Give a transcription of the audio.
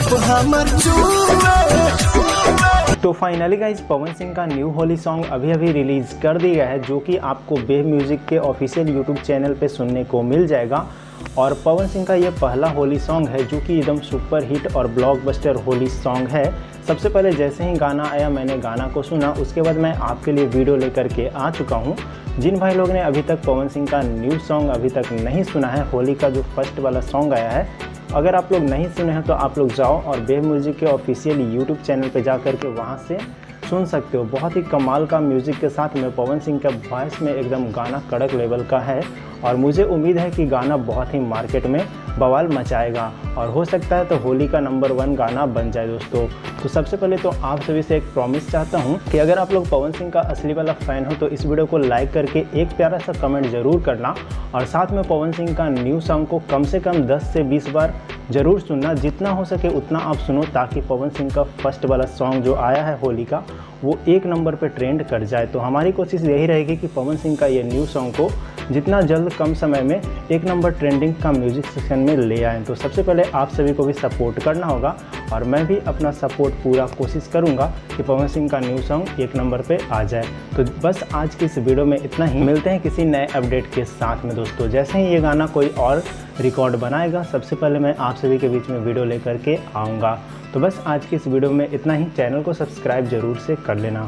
जब हमर चूमे। तो फाइनली गाइस पवन सिंह का न्यू होली सॉन्ग अभी रिलीज़ कर दिया गया है, जो कि आपको वेव म्यूज़िक के ऑफिशियल यूट्यूब चैनल पे सुनने को मिल जाएगा। और पवन सिंह का ये पहला होली सॉन्ग है जो कि एकदम सुपर हिट और ब्लॉकबस्टर होली सॉन्ग है। सबसे पहले जैसे ही गाना आया मैंने गाना को सुना, उसके बाद मैं आपके लिए वीडियो लेकर के आ चुका हूँ। जिन भाई लोग ने अभी तक पवन सिंह का न्यू सॉन्ग अभी तक नहीं सुना है, होली का जो फर्स्ट वाला सॉन्ग आया है, अगर आप लोग नहीं सुने हैं तो आप लोग जाओ और वेव म्यूज़िक के ऑफिशियल यूट्यूब चैनल पे जा कर के वहाँ से सुन सकते हो। बहुत ही कमाल का म्यूज़िक के साथ में पवन सिंह का वॉइस में एकदम गाना कड़क लेवल का है और मुझे उम्मीद है कि गाना बहुत ही मार्केट में बवाल मचाएगा और हो सकता है तो होली का नंबर 1 गाना बन जाए दोस्तों। तो सबसे पहले तो आप सभी से एक प्रॉमिस चाहता हूं कि अगर आप लोग पवन सिंह का असली वाला फ़ैन हो तो इस वीडियो को लाइक करके एक प्यारा सा कमेंट ज़रूर करना और साथ में पवन सिंह का न्यू सॉन्ग को कम से कम 10 से 20 बार ज़रूर सुनना। जितना हो सके उतना आप सुनो ताकि पवन सिंह का फर्स्ट वाला सॉन्ग जो आया है होली का वो 1 नंबर पे ट्रेंड कर जाए। तो हमारी कोशिश यही रहेगी कि पवन सिंह का ये न्यू सॉन्ग को जितना जल्द कम समय में 1 नंबर ट्रेंडिंग का म्यूज़िक सेक्शन में ले आएँ। तो सबसे पहले आप सभी को भी सपोर्ट करना होगा और मैं भी अपना सपोर्ट पूरा कोशिश करूँगा कि पवन सिंह का न्यू सॉन्ग 1 नंबर पे आ जाए। तो बस आज की इस वीडियो में इतना ही, मिलते हैं किसी नए अपडेट के साथ में दोस्तों। जैसे ही ये गाना कोई और रिकॉर्ड बनाएगा सबसे पहले मैं आप सभी के बीच में वीडियो लेकर के आऊँगा। तो बस आज की इस वीडियो में इतना ही, चैनल को सब्सक्राइब जरूर से कर लेना।